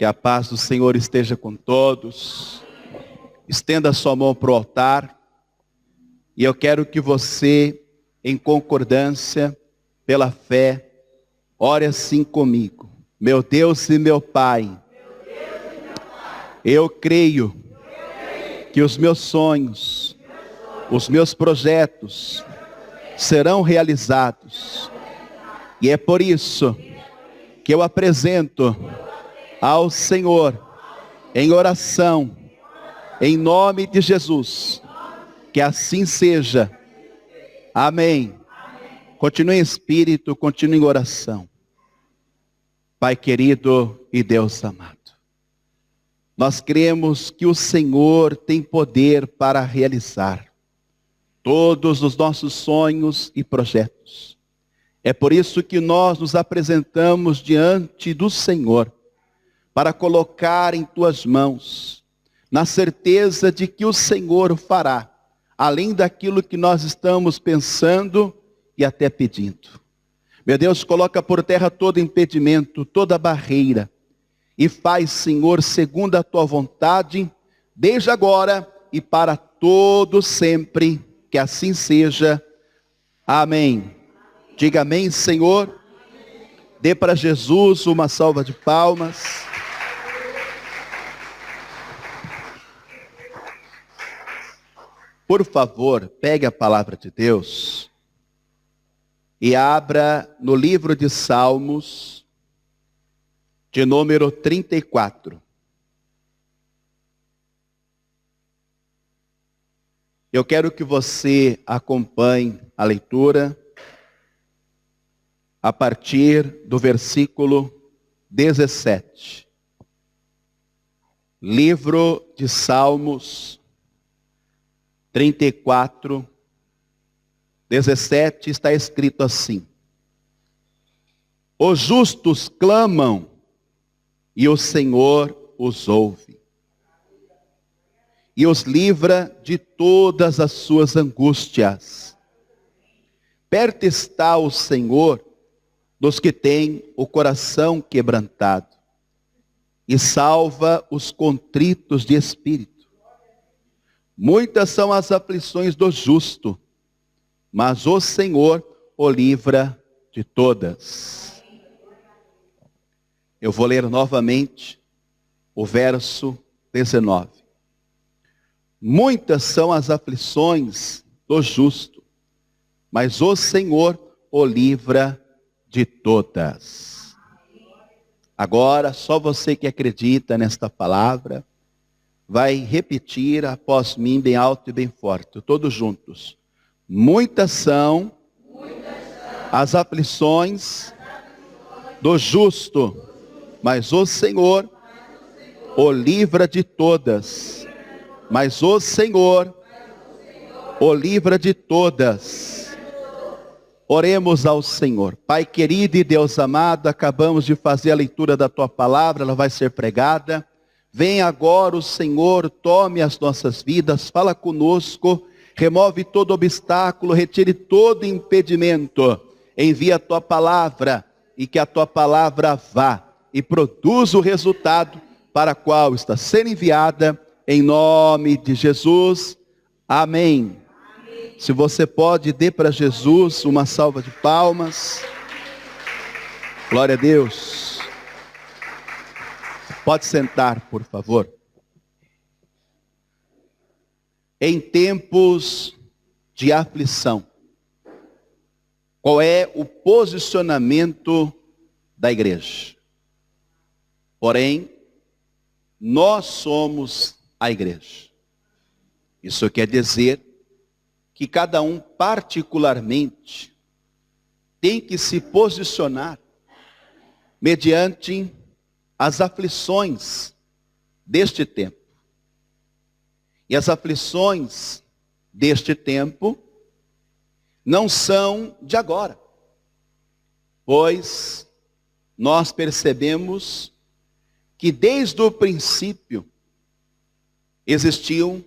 Que a paz do Senhor esteja com todos. Estenda sua mão para o altar. E eu quero que você, em concordância, pela fé, ore assim comigo. Meu Deus e meu Pai, eu creio que os meus sonhos, os meus projetos serão realizados. E é por isso que eu apresento ao Senhor, em oração, em nome de Jesus, que assim seja. Amém. Continue em espírito, continue em oração. Pai querido e Deus amado, nós cremos que o Senhor tem poder para realizar todos os nossos sonhos e projetos. É por isso que nós nos apresentamos diante do Senhor, para colocar em tuas mãos, na certeza de que o Senhor fará, além daquilo que nós estamos pensando e até pedindo. Meu Deus, coloca por terra todo impedimento, toda barreira, e faz, Senhor, segundo a tua vontade, desde agora e para todo sempre, que assim seja. Amém. Diga amém, Senhor. Dê para Jesus uma salva de palmas. Por favor, pegue a palavra de Deus e abra no livro de Salmos, de número 34. Eu quero que você acompanhe a leitura a partir do versículo 17. Livro de Salmos 34, 17, está escrito assim: os justos clamam e o Senhor os ouve, e os livra de todas as suas angústias. Perto está o Senhor dos que têm o coração quebrantado, e salva os contritos de espírito. Muitas são as aflições do justo, mas o Senhor o livra de todas. Eu vou ler novamente o verso 19. Muitas são as aflições do justo, mas o Senhor o livra de todas. Agora, só você que acredita nesta palavra, vai repetir após mim bem alto e bem forte, todos juntos. Muitas são as aflições do justo, mas o Senhor o livra de todas. Mas o Senhor o livra de todas. Oremos ao Senhor. Pai querido e Deus amado, acabamos de fazer a leitura da tua palavra, ela vai ser pregada. Vem agora o Senhor, tome as nossas vidas, fala conosco, remove todo obstáculo, retire todo impedimento, envia a tua palavra e que a tua palavra vá e produza o resultado para o qual está sendo enviada, em nome de Jesus. Amém. Amém. Se você pode, dê para Jesus uma salva de palmas. Glória a Deus. Pode sentar, por favor. Em tempos de aflição, qual é o posicionamento da igreja? Porém, nós somos a igreja. Isso quer dizer que cada um particularmente tem que se posicionar mediante as aflições deste tempo. E as aflições deste tempo não são de agora, pois nós percebemos que desde o princípio existiu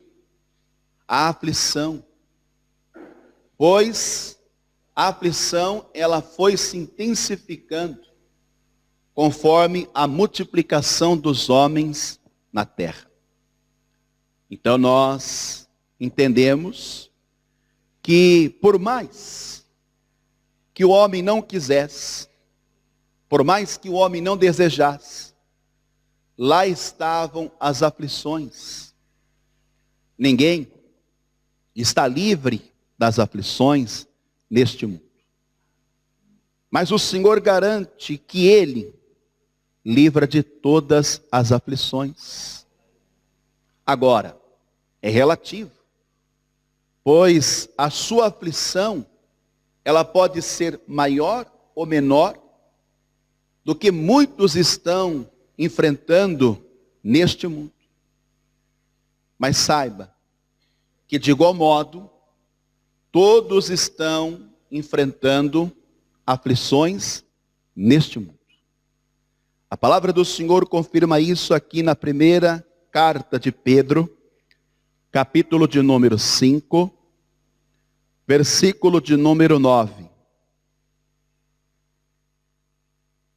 a aflição, pois a aflição ela foi se intensificando conforme a multiplicação dos homens na terra. Então nós entendemos que por mais que o homem não quisesse, por mais que o homem não desejasse, lá estavam as aflições. Ninguém está livre das aflições neste mundo. Mas o Senhor garante que Ele livra de todas as aflições. Agora, é relativo, pois a sua aflição, ela pode ser maior ou menor do que muitos estão enfrentando neste mundo. Mas saiba que de igual modo, todos estão enfrentando aflições neste mundo. A palavra do Senhor confirma isso aqui na primeira carta de Pedro, capítulo de número 5, versículo de número 9.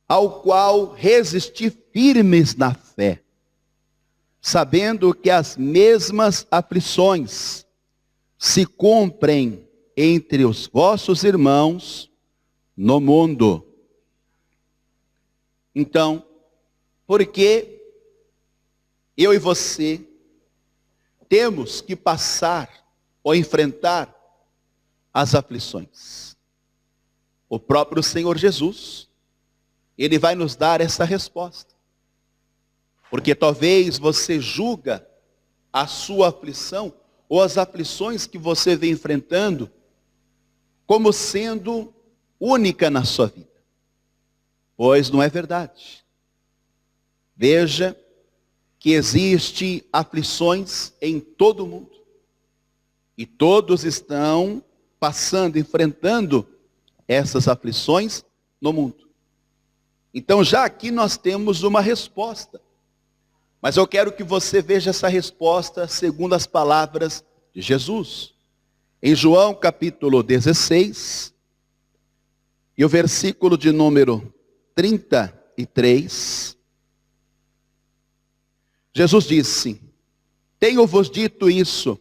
Ao qual resisti firmes na fé, sabendo que as mesmas aflições se cumprem entre os vossos irmãos no mundo. Então, por que eu e você temos que passar ou enfrentar as aflições? O próprio Senhor Jesus, Ele vai nos dar essa resposta. Porque talvez você julga a sua aflição ou as aflições que você vem enfrentando como sendo única na sua vida. Pois não é verdade. Veja que existe aflições em todo o mundo. E todos estão passando, enfrentando essas aflições no mundo. Então já aqui nós temos uma resposta. Mas eu quero que você veja essa resposta segundo as palavras de Jesus. Em João capítulo 16, e o versículo de número 33, Jesus disse: tenho-vos dito isso,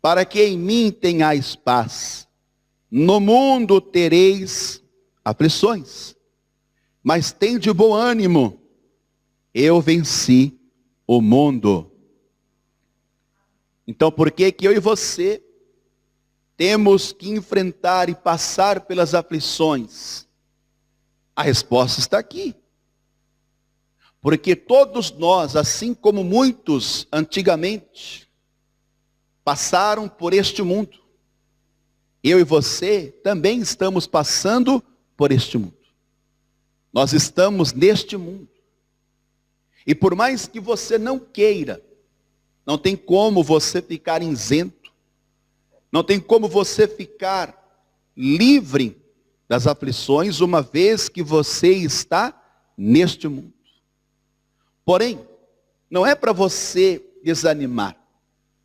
para que em mim tenhais paz. No mundo tereis aflições, mas tende bom ânimo, eu venci o mundo. Então por que eu e você temos que enfrentar e passar pelas aflições? A resposta está aqui. Porque todos nós, assim como muitos antigamente, passaram por este mundo. Eu e você também estamos passando por este mundo. Nós estamos neste mundo. E por mais que você não queira, não tem como você ficar isento, não tem como você ficar livre das aflições, uma vez que você está neste mundo. Porém, não é para você desanimar,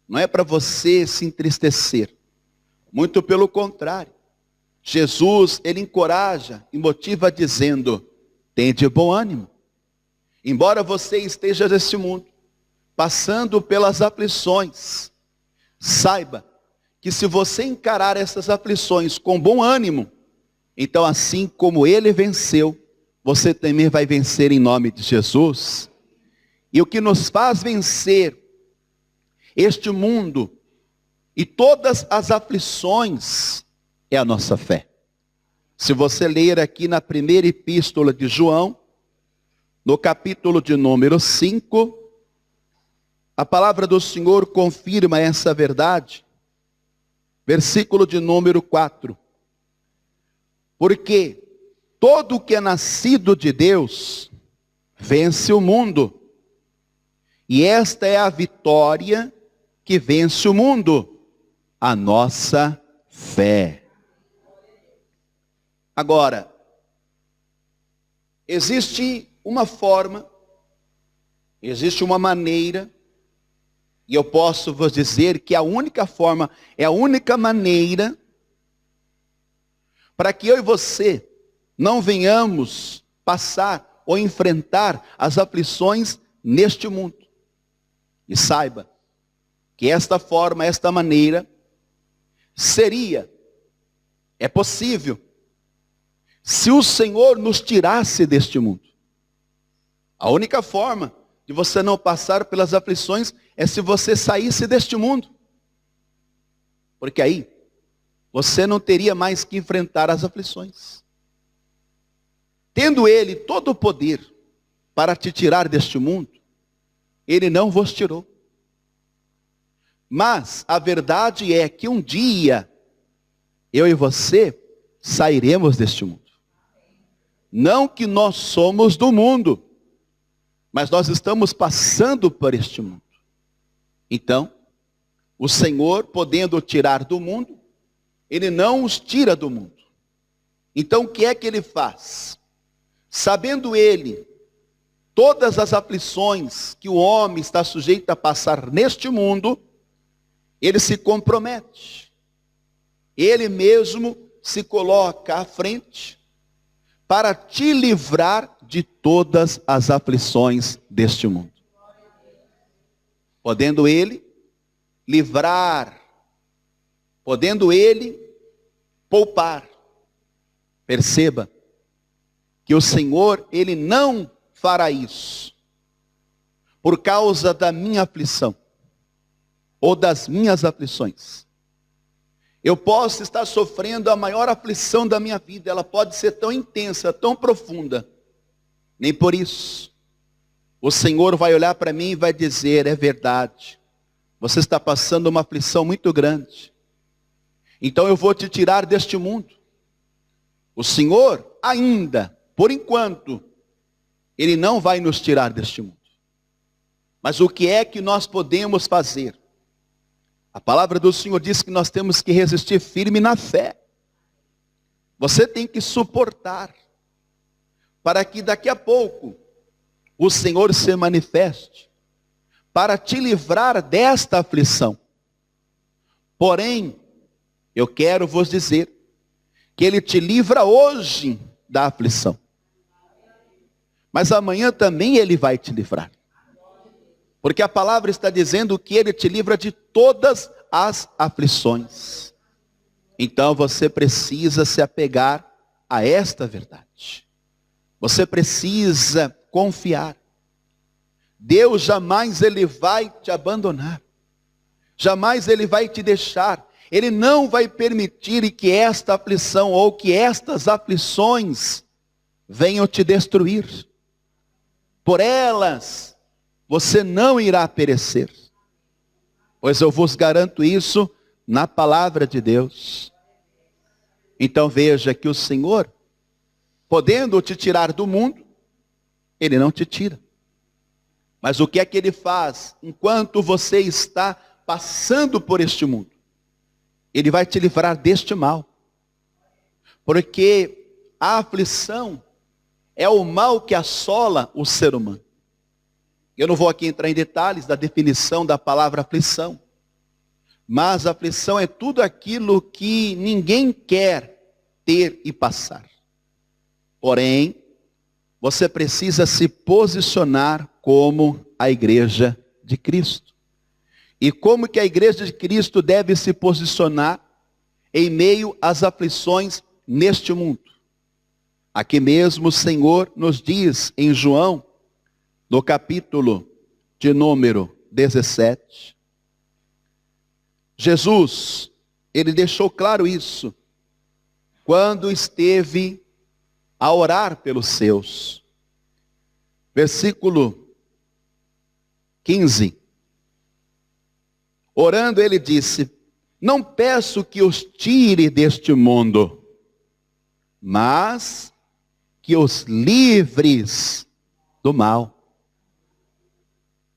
não é para você se entristecer. Muito pelo contrário. Jesus, Ele encoraja e motiva dizendo: tende bom ânimo. Embora você esteja nesse mundo, passando pelas aflições, saiba que se você encarar essas aflições com bom ânimo, então assim como Ele venceu, você também vai vencer em nome de Jesus. E o que nos faz vencer este mundo e todas as aflições é a nossa fé. Se você ler aqui na primeira epístola de João, no capítulo de número 5, a palavra do Senhor confirma essa verdade. Versículo de número 4. Porque todo o que é nascido de Deus vence o mundo. E esta é a vitória que vence o mundo, a nossa fé. Agora, existe uma forma, existe uma maneira, e eu posso vos dizer que a única forma, é a única maneira, para que eu e você não venhamos passar ou enfrentar as aflições neste mundo. E saiba que esta forma, esta maneira, é possível, se o Senhor nos tirasse deste mundo. A única forma de você não passar pelas aflições é se você saísse deste mundo. Porque aí, você não teria mais que enfrentar as aflições. Tendo Ele todo o poder para te tirar deste mundo, Ele não vos tirou. Mas a verdade é que um dia, eu e você sairemos deste mundo. Não que nós somos do mundo, mas nós estamos passando por este mundo. Então, o Senhor, podendo tirar do mundo, Ele não os tira do mundo. Então, o que é que Ele faz? Sabendo Ele todas as aflições que o homem está sujeito a passar neste mundo, Ele se compromete. Ele mesmo se coloca à frente para te livrar de todas as aflições deste mundo. Podendo Ele livrar, podendo Ele poupar. Perceba que o Senhor, Ele não fará isso por causa da minha aflição ou das minhas aflições. Eu posso estar sofrendo a maior aflição da minha vida, ela pode ser tão intensa, tão profunda. Nem por isso o Senhor vai olhar para mim e vai dizer: é verdade, você está passando uma aflição muito grande, então eu vou te tirar deste mundo. O Senhor ainda, por enquanto, Ele não vai nos tirar deste mundo. Mas o que é que nós podemos fazer? A palavra do Senhor diz que nós temos que resistir firme na fé. Você tem que suportar, para que daqui a pouco o Senhor se manifeste, para te livrar desta aflição. Porém, eu quero vos dizer, que Ele te livra hoje da aflição. Mas amanhã também Ele vai te livrar. Porque a palavra está dizendo que Ele te livra de todas as aflições. Então você precisa se apegar a esta verdade. Você precisa confiar. Deus jamais Ele vai te abandonar. Jamais Ele vai te deixar. Ele não vai permitir que esta aflição ou que estas aflições venham te destruir. Por elas, você não irá perecer. Pois eu vos garanto isso na palavra de Deus. Então veja que o Senhor, podendo te tirar do mundo, Ele não te tira. Mas o que é que Ele faz enquanto você está passando por este mundo? Ele vai te livrar deste mal. Porque a aflição é o mal que assola o ser humano. Eu não vou aqui entrar em detalhes da definição da palavra aflição. Mas aflição é tudo aquilo que ninguém quer ter e passar. Porém, você precisa se posicionar como a igreja de Cristo. E como que a igreja de Cristo deve se posicionar em meio às aflições neste mundo? Aqui mesmo o Senhor nos diz em João, no capítulo de número 17. Jesus, Ele deixou claro isso, quando esteve a orar pelos seus. Versículo 15. Orando, Ele disse: não peço que os tire deste mundo, mas que os livres do mal.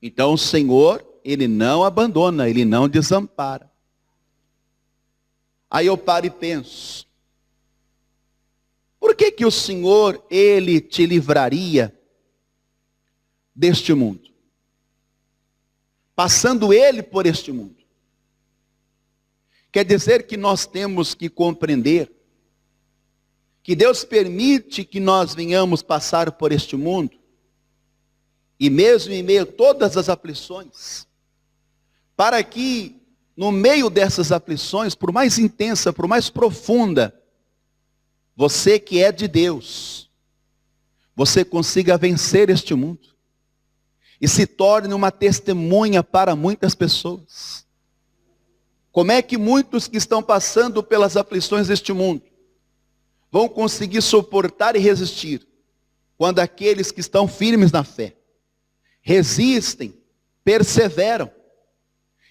Então o Senhor, Ele não abandona, Ele não desampara. Aí eu paro e penso, por que que o Senhor, Ele te livraria deste mundo? Passando Ele por este mundo. Quer dizer que nós temos que compreender que Deus permite que nós venhamos passar por este mundo, e mesmo em meio a todas as aflições, para que no meio dessas aflições, por mais intensa, por mais profunda, você que é de Deus, você consiga vencer este mundo e se torne uma testemunha para muitas pessoas. Como é que muitos que estão passando pelas aflições deste mundo vão conseguir suportar e resistir, quando aqueles que estão firmes na fé resistem, perseveram,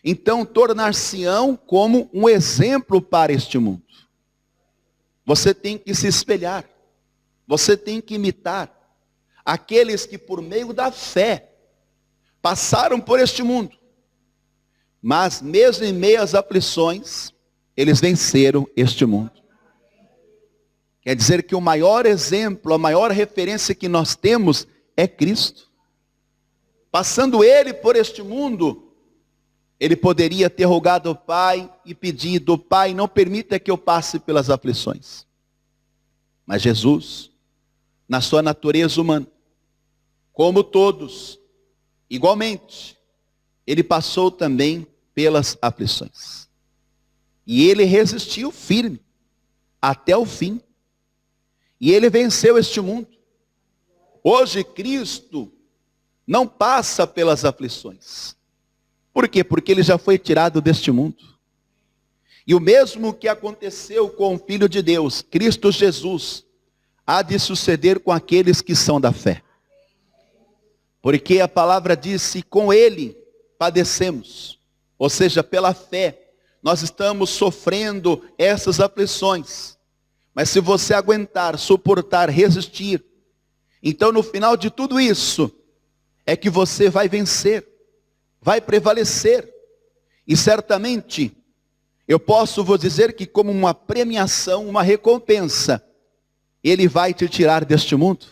então tornar-se-ão como um exemplo para este mundo. Você tem que se espelhar, você tem que imitar aqueles que por meio da fé passaram por este mundo, mas mesmo em meio às aflições, eles venceram este mundo. Quer dizer que o maior exemplo, a maior referência que nós temos é Cristo. Passando ele por este mundo, ele poderia ter rogado ao Pai e pedido: Pai, não permita que eu passe pelas aflições. Mas Jesus, na sua natureza humana, como todos, igualmente, ele passou também pelas aflições. E ele resistiu firme até o fim. E ele venceu este mundo. Hoje Cristo não passa pelas aflições. Por quê? Porque ele já foi tirado deste mundo. E o mesmo que aconteceu com o Filho de Deus, Cristo Jesus, há de suceder com aqueles que são da fé. Porque a palavra disse: com ele padecemos. Ou seja, pela fé, nós estamos sofrendo essas aflições. Mas se você aguentar, suportar, resistir, então no final de tudo isso, é que você vai vencer, vai prevalecer. E certamente, eu posso vos dizer que como uma premiação, uma recompensa, ele vai te tirar deste mundo.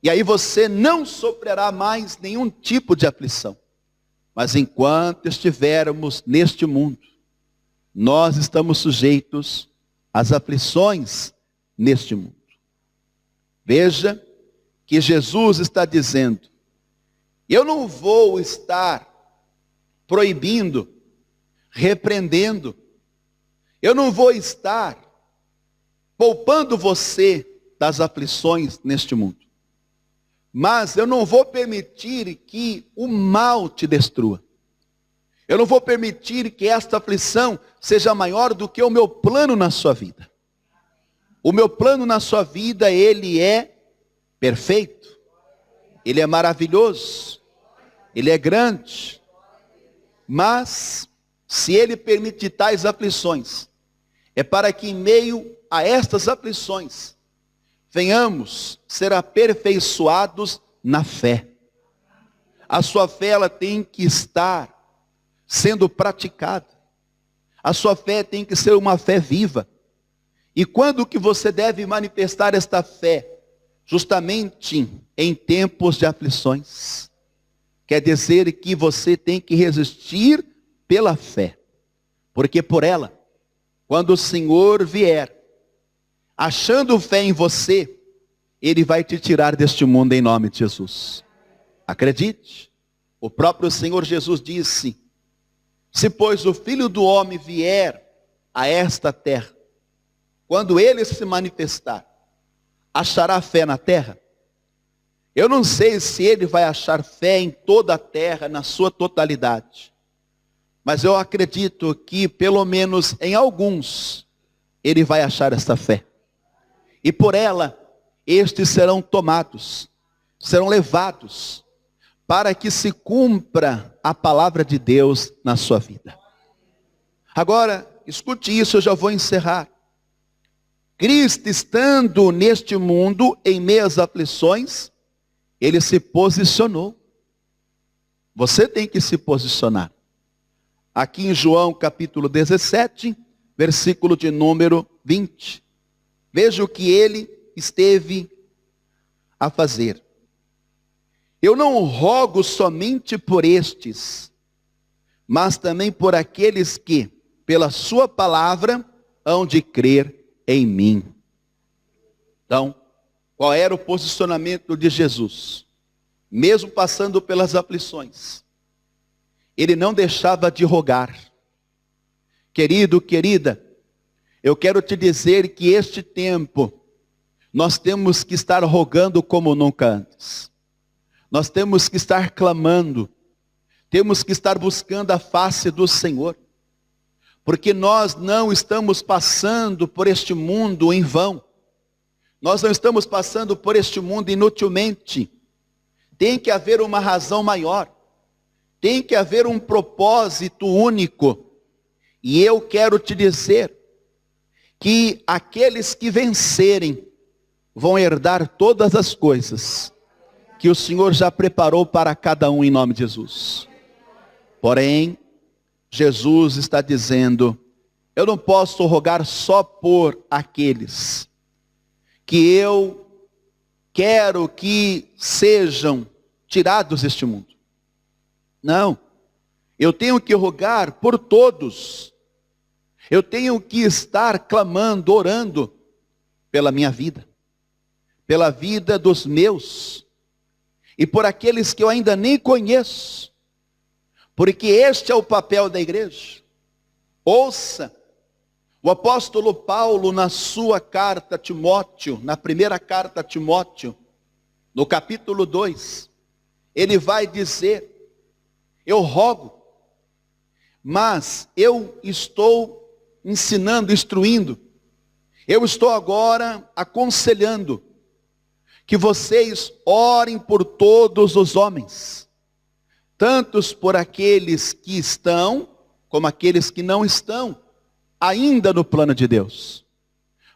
E aí você não sofrerá mais nenhum tipo de aflição. Mas enquanto estivermos neste mundo, nós estamos sujeitos às aflições neste mundo. Veja que Jesus está dizendo: eu não vou estar proibindo, repreendendo, eu não vou estar poupando você das aflições neste mundo. Mas eu não vou permitir que o mal te destrua. Eu não vou permitir que esta aflição seja maior do que o meu plano na sua vida. O meu plano na sua vida, ele é perfeito. Ele é maravilhoso. Ele é grande. Mas, se ele permite tais aflições, é para que em meio a estas aflições, venhamos ser aperfeiçoados na fé. A sua fé, ela tem que estar sendo praticada. A sua fé tem que ser uma fé viva. E quando que você deve manifestar esta fé? Justamente em tempos de aflições. Quer dizer que você tem que resistir pela fé. Porque por ela, quando o Senhor vier, achando fé em você, ele vai te tirar deste mundo em nome de Jesus. Acredite. O próprio Senhor Jesus disse: se pois o Filho do Homem vier a esta terra, quando ele se manifestar, achará fé na terra? Eu não sei se ele vai achar fé em toda a terra, na sua totalidade. Mas eu acredito que pelo menos em alguns, ele vai achar esta fé. E por ela, estes serão tomados, serão levados, para que se cumpra a palavra de Deus na sua vida. Agora, escute isso, eu já vou encerrar. Cristo, estando neste mundo, em meio às aflições, ele se posicionou. Você tem que se posicionar. Aqui em João capítulo 17, versículo de número 20. Veja o que ele esteve a fazer. Eu não rogo somente por estes, mas também por aqueles que, pela sua palavra, hão de crer em mim. Então, qual era o posicionamento de Jesus? Mesmo passando pelas aflições, ele não deixava de rogar. Querido, querida, eu quero te dizer que este tempo, nós temos que estar rogando como nunca antes. Nós temos que estar clamando, temos que estar buscando a face do Senhor. Porque nós não estamos passando por este mundo em vão. Nós não estamos passando por este mundo inutilmente. Tem que haver uma razão maior. Tem que haver um propósito único. E eu quero te dizer que aqueles que vencerem vão herdar todas as coisas que o Senhor já preparou para cada um em nome de Jesus. Porém, Jesus está dizendo, eu não posso rogar só por aqueles que eu quero que sejam tirados deste mundo. Não, eu tenho que rogar por todos. Eu tenho que estar clamando, orando pela minha vida, pela vida dos meus, e por aqueles que eu ainda nem conheço. Porque este é o papel da igreja. Ouça, o apóstolo Paulo na sua carta a Timóteo, na primeira carta a Timóteo, no capítulo 2, ele vai dizer, eu rogo, mas eu estou ensinando, instruindo, eu estou agora aconselhando, que vocês orem por todos os homens, tantos por aqueles que estão, como aqueles que não estão, ainda no plano de Deus.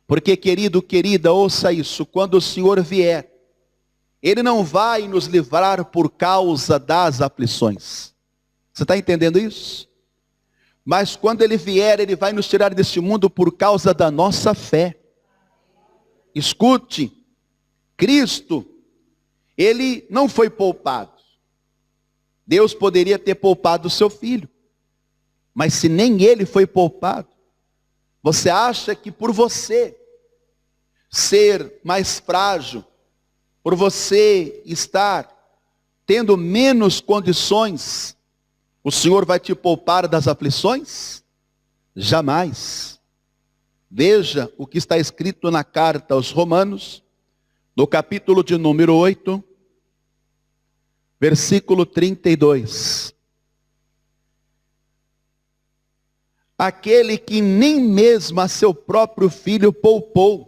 Porque, querido, querida, ouça isso, quando o Senhor vier, Ele não vai nos livrar por causa das aflições. Você está entendendo isso? Mas quando Ele vier, Ele vai nos tirar deste mundo por causa da nossa fé. Escute, Cristo, Ele não foi poupado. Deus poderia ter poupado o seu filho. Mas se nem ele foi poupado, você acha que por você ser mais frágil, por você estar tendo menos condições, o Senhor vai te poupar das aflições? Jamais. Veja o que está escrito na carta aos Romanos, no capítulo de número 8, versículo 32. Aquele que nem mesmo a seu próprio filho poupou.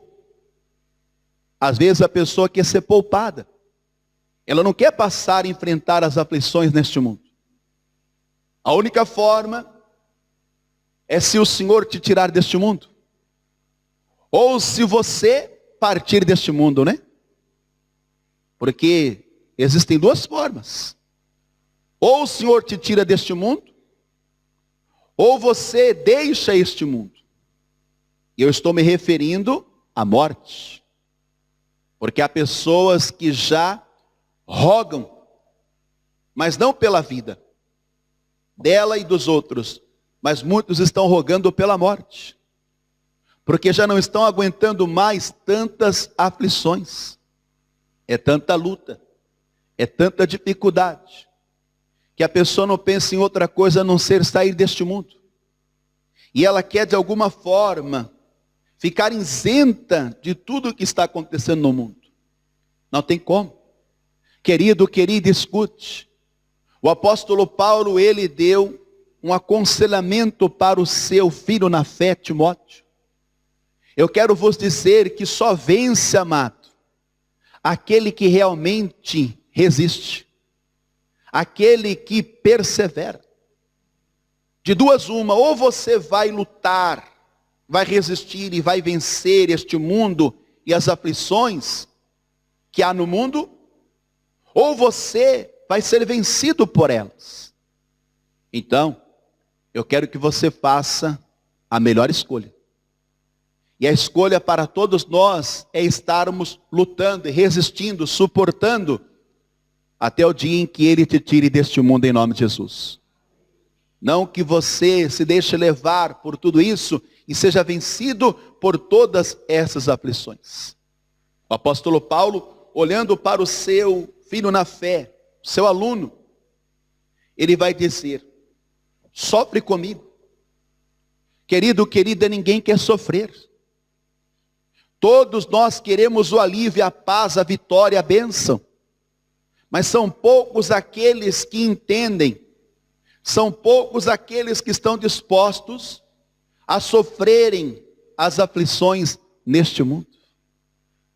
Às vezes a pessoa quer ser poupada. Ela não quer passar a enfrentar as aflições neste mundo. A única forma é se o Senhor te tirar deste mundo. Ou se você partir deste mundo, né? Porque existem duas formas. Ou o Senhor te tira deste mundo, ou você deixa este mundo. E eu estou me referindo à morte. Porque há pessoas que já rogam, mas não pela vida dela e dos outros, mas muitos estão rogando pela morte. Porque já não estão aguentando mais tantas aflições. É tanta luta. É tanta dificuldade, que a pessoa não pensa em outra coisa a não ser sair deste mundo. E ela quer de alguma forma ficar isenta de tudo o que está acontecendo no mundo. Não tem como. Querido, querida, escute. O apóstolo Paulo, ele deu um aconselhamento para o seu filho na fé, Timóteo. Eu quero vos dizer que só vence, amado, aquele que realmente resiste, aquele que persevera. De duas uma, ou você vai lutar, vai resistir e vai vencer este mundo e as aflições que há no mundo, ou você vai ser vencido por elas. Então, eu quero que você faça a melhor escolha. E a escolha para todos nós é estarmos lutando, resistindo, suportando, até o dia em que Ele te tire deste mundo em nome de Jesus. Não que você se deixe levar por tudo isso e seja vencido por todas essas aflições. O apóstolo Paulo, olhando para o seu filho na fé, seu aluno, ele vai dizer: sofre comigo. Querido, querida, ninguém quer sofrer. Todos nós queremos o alívio, a paz, a vitória, a bênção. Mas são poucos aqueles que entendem, são poucos aqueles que estão dispostos a sofrerem as aflições neste mundo.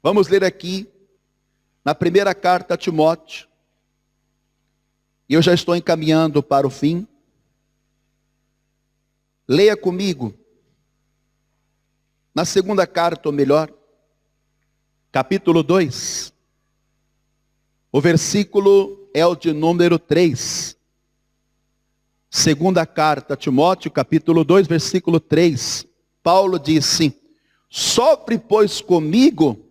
Vamos ler aqui, na primeira carta a Timóteo, e eu já estou encaminhando para o fim. Leia comigo, na segunda carta, ou melhor, capítulo 2, o versículo é o de número 3. Segunda carta a Timóteo, capítulo 2, versículo 3. Paulo disse: sofre, pois, comigo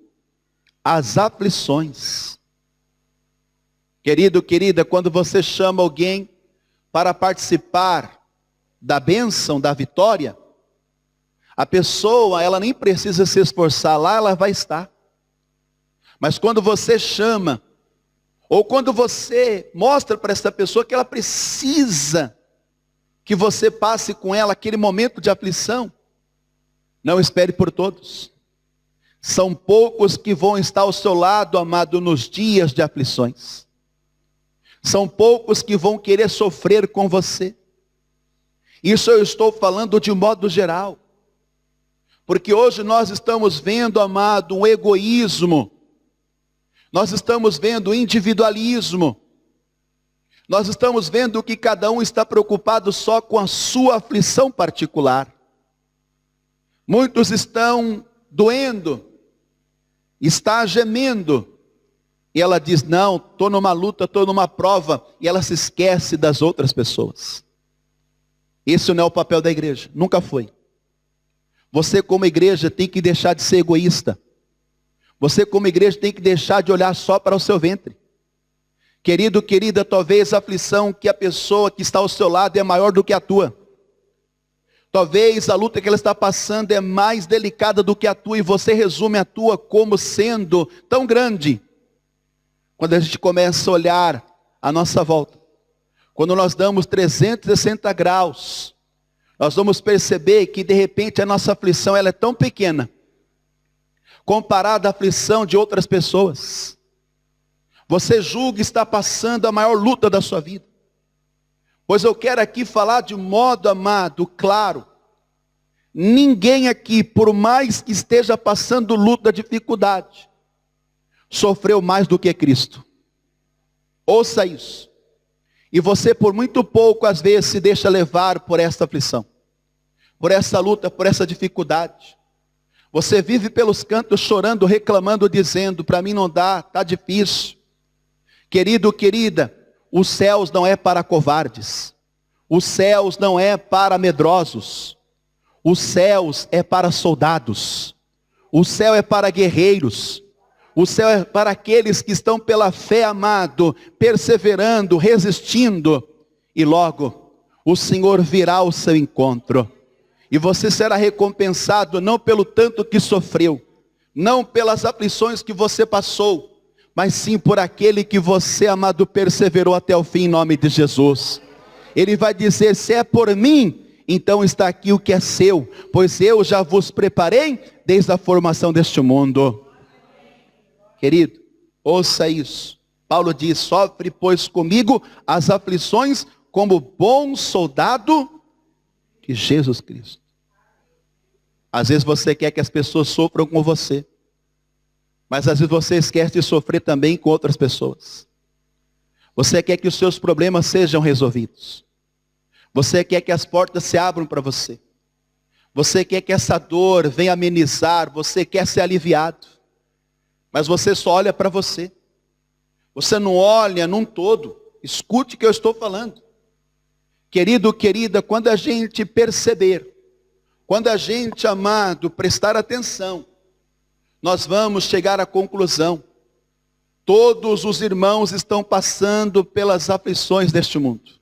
as aflições. Querido, querida, quando você chama alguém para participar da bênção, da vitória, a pessoa, ela nem precisa se esforçar, lá ela vai estar. Mas quando você chama, ou quando você mostra para essa pessoa que ela precisa que você passe com ela aquele momento de aflição, não espere por todos. São poucos que vão estar ao seu lado, amado, nos dias de aflições. São poucos que vão querer sofrer com você. Isso eu estou falando de modo geral. Porque hoje nós estamos vendo, amado, um egoísmo. Nós estamos vendo o individualismo. Nós estamos vendo que cada um está preocupado só com a sua aflição particular. Muitos estão doendo, está gemendo. E ela diz: não, estou numa luta, estou numa prova. E ela se esquece das outras pessoas. Esse não é o papel da igreja, nunca foi. Você como igreja tem que deixar de ser egoísta. Você como igreja tem que deixar de olhar só para o seu ventre. Querido, querida, talvez a aflição que a pessoa que está ao seu lado é maior do que a tua. Talvez a luta que ela está passando é mais delicada do que a tua, e você resume a tua como sendo tão grande. Quando a gente começa a olhar à nossa volta, quando nós damos 360 graus, nós vamos perceber que de repente a nossa aflição ela é tão pequena, comparada à aflição de outras pessoas. Você julga estar passando a maior luta da sua vida. Pois eu quero aqui falar de modo, amado, claro. Ninguém aqui, por mais que esteja passando luta, dificuldade, sofreu mais do que Cristo. Ouça isso. E você por muito pouco às vezes se deixa levar por essa aflição, por essa luta, por essa dificuldade. Você vive pelos cantos chorando, reclamando, dizendo: para mim não dá, está difícil. Querido, querida, os céus não é para covardes. Os céus não é para medrosos. Os céus é para soldados. O céu é para guerreiros. O céu é para aqueles que estão pela fé, amado, perseverando, resistindo. E logo o Senhor virá ao seu encontro. E você será recompensado não pelo tanto que sofreu, não pelas aflições que você passou, mas sim por aquele que você, amado, perseverou até o fim, em nome de Jesus. Ele vai dizer: se é por mim, então está aqui o que é seu, pois eu já vos preparei desde a formação deste mundo. Querido, ouça isso. Paulo diz: sofre, pois, comigo as aflições como bom soldado de Jesus Cristo. Às vezes você quer que as pessoas sofram com você, mas às vezes você esquece de sofrer também com outras pessoas. Você quer que os seus problemas sejam resolvidos. Você quer que as portas se abram para você. Você quer que essa dor venha amenizar. Você quer ser aliviado. Mas você só olha para você. Você não olha num todo. Escute o que eu estou falando. Querido, querida, quando a gente perceber, quando a gente, amado, prestar atenção, nós vamos chegar à conclusão: todos os irmãos estão passando pelas aflições deste mundo.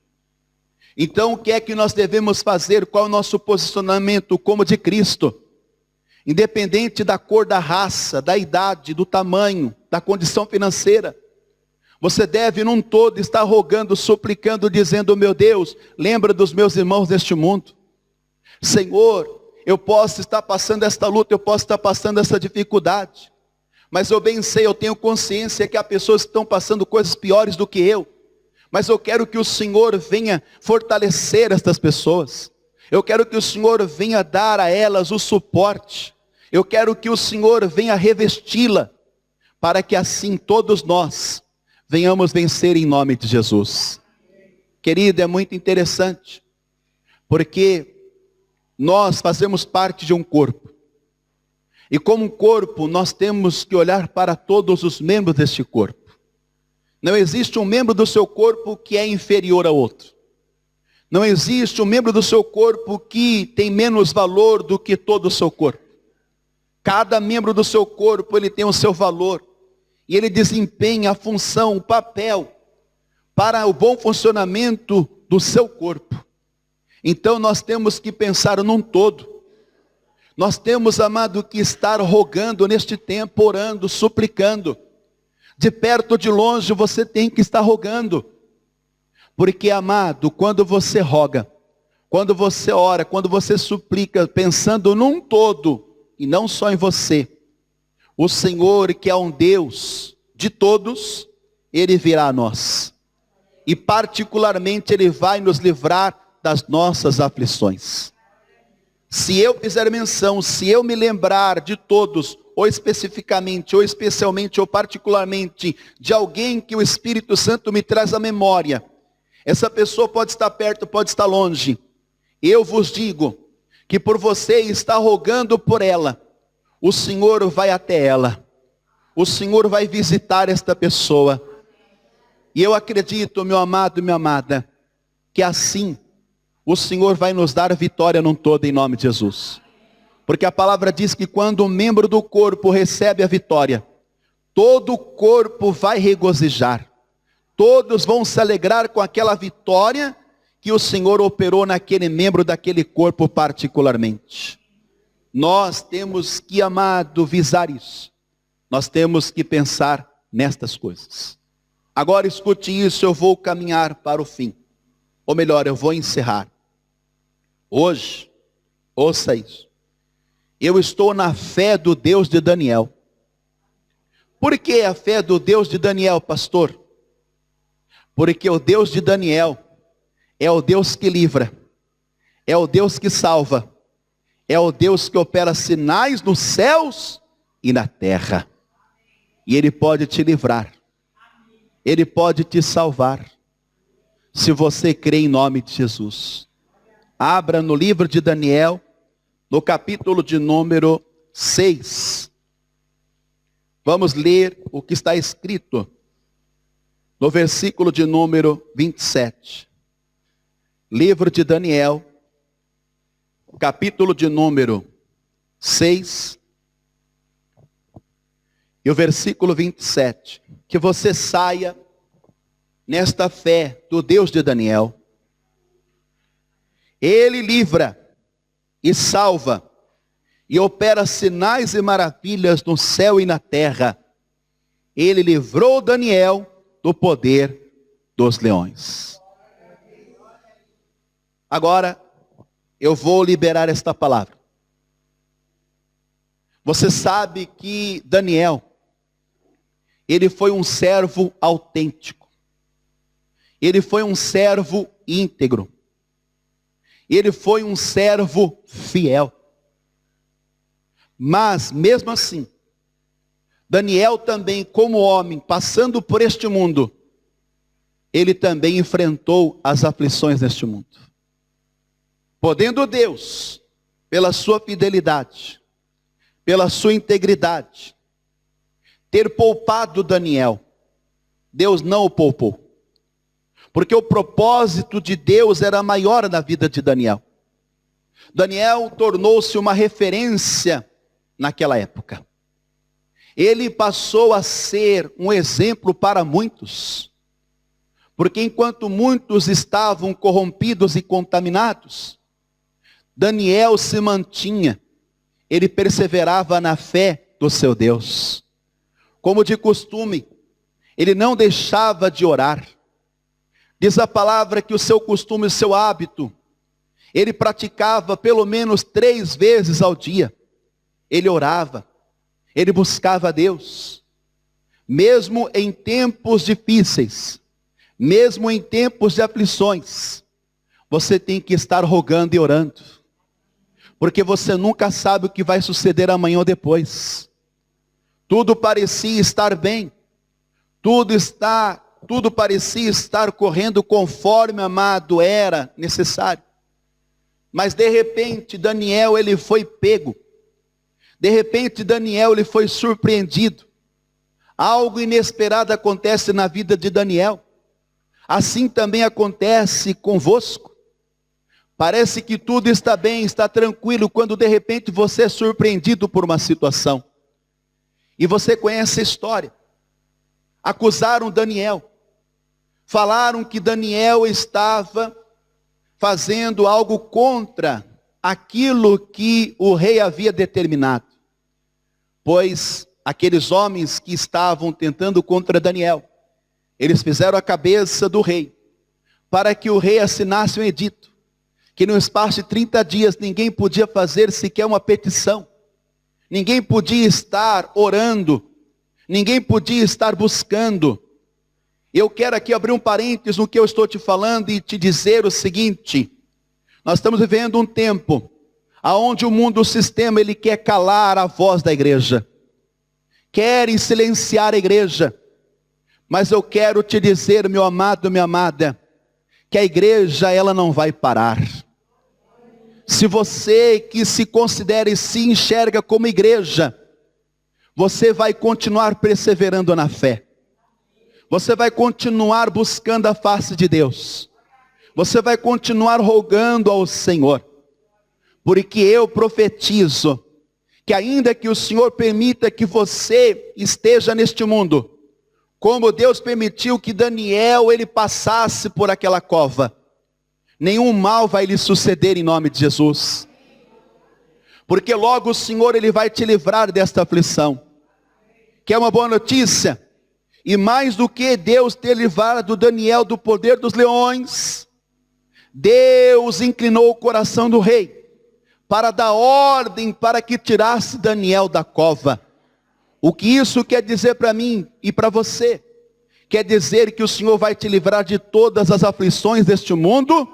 Então o que é que nós devemos fazer? Qual é o nosso posicionamento como de Cristo? independente da cor, da raça, da idade, do tamanho, da condição financeira. Você deve, num todo, estar rogando, suplicando, dizendo: meu Deus, lembra dos meus irmãos deste mundo. Senhor, eu posso estar passando esta luta, eu posso estar passando essa dificuldade, mas eu bem sei, eu tenho consciência que há pessoas que estão passando coisas piores do que eu. Mas eu quero que o Senhor venha fortalecer estas pessoas. Eu quero que o Senhor venha dar a elas o suporte. Eu quero que o Senhor venha revesti-la, para que assim todos nós venhamos vencer em nome de Jesus. Querido, é muito interessante, porque nós fazemos parte de um corpo. E como um corpo, nós temos que olhar para todos os membros deste corpo. Não existe um membro do seu corpo que é inferior a outro. Não existe um membro do seu corpo que tem menos valor do que todo o seu corpo. Cada membro do seu corpo, ele tem o seu valor. E ele desempenha a função, o papel, para o bom funcionamento do seu corpo. Então nós temos que pensar num todo. Nós temos, amado, que estar rogando neste tempo, orando, suplicando. De perto ou de longe você tem que estar rogando. Porque, amado, quando você roga, quando você ora, quando você suplica, pensando num todo, e não só em você, o Senhor, que é um Deus de todos, Ele virá a nós. E particularmente Ele vai nos livrar das nossas aflições. Se eu fizer menção, se eu me lembrar de todos, ou especificamente, ou especialmente, ou particularmente, de alguém que o Espírito Santo me traz à memória, essa pessoa pode estar perto, pode estar longe. Eu vos digo, que por você estar rogando por ela, o Senhor vai até ela. O Senhor vai visitar esta pessoa. E eu acredito, meu amado e minha amada, que assim, o Senhor vai nos dar vitória num todo, em nome de Jesus. Porque a palavra diz que quando um membro do corpo recebe a vitória, todo o corpo vai regozijar. Todos vão se alegrar com aquela vitória que o Senhor operou naquele membro daquele corpo particularmente. Nós temos que, amado, visar isso. Nós temos que pensar nestas coisas. Agora escute isso, eu vou caminhar para o fim. Ou melhor, eu vou encerrar. Hoje, ouça isso. Eu estou na fé do Deus de Daniel. Por que a fé do Deus de Daniel, pastor? Porque o Deus de Daniel é o Deus que livra, é o Deus que salva, é o Deus que opera sinais nos céus e na terra. E Ele pode te livrar, Ele pode te salvar, se você crê em nome de Jesus. Abra no livro de Daniel, no capítulo de número 6. Vamos ler o que está escrito no versículo de número 27. Livro de Daniel, capítulo de número 6, e o versículo 27. Que você saia nesta fé do Deus de Daniel. Ele livra e salva, e opera sinais e maravilhas no céu e na terra. Ele livrou Daniel do poder dos leões. Agora, eu vou liberar esta palavra. Você sabe que Daniel, ele foi um servo autêntico. Ele foi um servo íntegro. Ele foi um servo fiel. Mas, mesmo assim, Daniel também, como homem, passando por este mundo, ele também enfrentou as aflições deste mundo. Podendo Deus, pela sua fidelidade, pela sua integridade, ter poupado Daniel, Deus não o poupou. Porque o propósito de Deus era maior na vida de Daniel. Daniel tornou-se uma referência naquela época. Ele passou a ser um exemplo para muitos. Porque enquanto muitos estavam corrompidos e contaminados, Daniel se mantinha ele perseverava na fé do seu Deus. Como de costume, ele não deixava de orar. Diz a palavra que o seu costume, o seu hábito, ele praticava pelo menos 3 vezes ao dia. Ele orava, ele buscava a Deus. Mesmo em tempos difíceis, mesmo em tempos de aflições, você tem que estar rogando e orando. Porque você nunca sabe o que vai suceder amanhã ou depois. Tudo parecia estar bem. Tudo parecia estar correndo conforme, amado, era necessário. Mas de repente Daniel, ele foi pego. De repente Daniel, ele foi surpreendido. Algo inesperado acontece na vida de Daniel. Assim também acontece convosco. Parece que tudo está bem, está tranquilo, quando de repente você é surpreendido por uma situação. E você conhece a história. Acusaram Daniel. Falaram que Daniel estava fazendo algo contra aquilo que o rei havia determinado. Pois aqueles homens que estavam tentando contra Daniel, eles fizeram a cabeça do rei, para que o rei assinasse um edito, que no espaço de 30 dias ninguém podia fazer sequer uma petição, ninguém podia estar orando, ninguém podia estar buscando. Eu quero aqui abrir um parênteses no que eu estou te falando e te dizer o seguinte: nós estamos vivendo um tempo onde o mundo, o sistema, ele quer calar a voz da igreja, querem silenciar a igreja. Mas eu quero te dizer, meu amado, minha amada, que a igreja, ela não vai parar. Se você que se considera e se enxerga como igreja, você vai continuar perseverando na fé. Você vai continuar buscando a face de Deus. Você vai continuar rogando ao Senhor. Porque eu profetizo que ainda que o Senhor permita que você esteja neste mundo, como Deus permitiu que Daniel ele passasse por aquela cova, nenhum mal vai lhe suceder em nome de Jesus. Porque logo o Senhor ele vai te livrar desta aflição. Que é uma boa notícia. E mais do que Deus ter livrado Daniel do poder dos leões, Deus inclinou o coração do rei para dar ordem para que tirasse Daniel da cova. O que isso quer dizer para mim e para você? Quer dizer que o Senhor vai te livrar de todas as aflições deste mundo,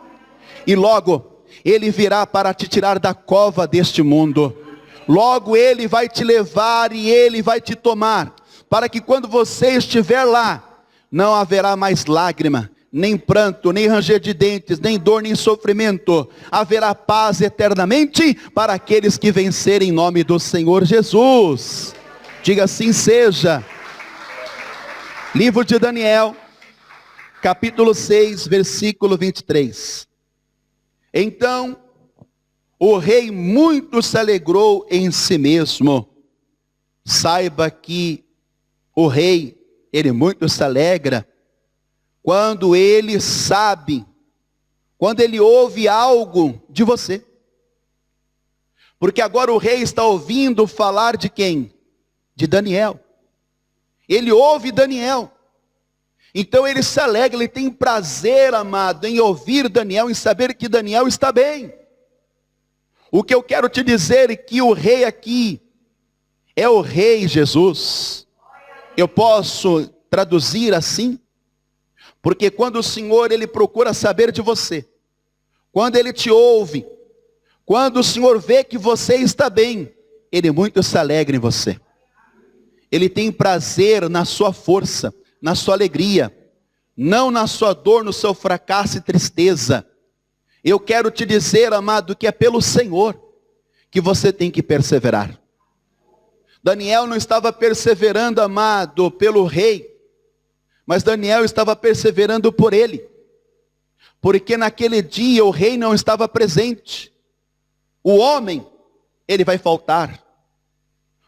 e logo Ele virá para te tirar da cova deste mundo. Logo Ele vai te levar e Ele vai te tomar, para que quando você estiver lá, não haverá mais lágrima, nem pranto, nem ranger de dentes, nem dor, nem sofrimento. Haverá paz eternamente para aqueles que vencerem em nome do Senhor Jesus. Diga assim seja. Livro de Daniel, capítulo 6, versículo 23. Então, o rei muito se alegrou em si mesmo. Saiba que o rei, ele muito se alegra quando ele sabe, quando ele ouve algo de você. Porque agora o rei está ouvindo falar de quem? De Daniel. Ele ouve Daniel. Então ele se alegra, ele tem prazer, amado, em ouvir Daniel, em saber que Daniel está bem. O que eu quero te dizer é que o rei aqui é o rei Jesus. Eu posso traduzir assim? Porque quando o Senhor ele procura saber de você, quando ele te ouve, quando o Senhor vê que você está bem, ele muito se alegra em você. Ele tem prazer na sua força, na sua alegria, não na sua dor, no seu fracasso e tristeza. Eu quero te dizer, amado, que é pelo Senhor que você tem que perseverar. Daniel não estava perseverando, amado, pelo rei, mas Daniel estava perseverando por ele. Porque naquele dia o rei não estava presente. O homem, ele vai faltar.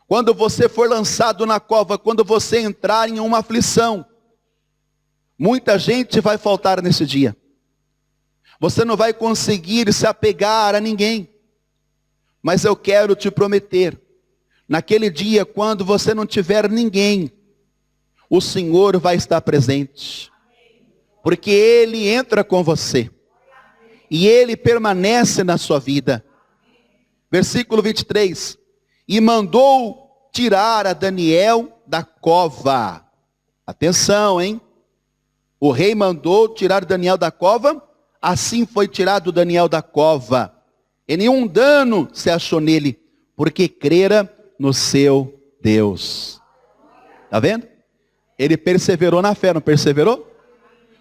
Quando você for lançado na cova, quando você entrar em uma aflição, muita gente vai faltar nesse dia. Você não vai conseguir se apegar a ninguém. Mas eu quero te prometer, naquele dia, quando você não tiver ninguém, o Senhor vai estar presente. Porque Ele entra com você. E Ele permanece na sua vida. Versículo 23. E mandou tirar a Daniel da cova. Atenção, hein? O rei mandou tirar Daniel da cova. Assim foi tirado Daniel da cova. E nenhum dano se achou nele, porque crera no seu Deus. Está vendo? Ele perseverou na fé, não perseverou?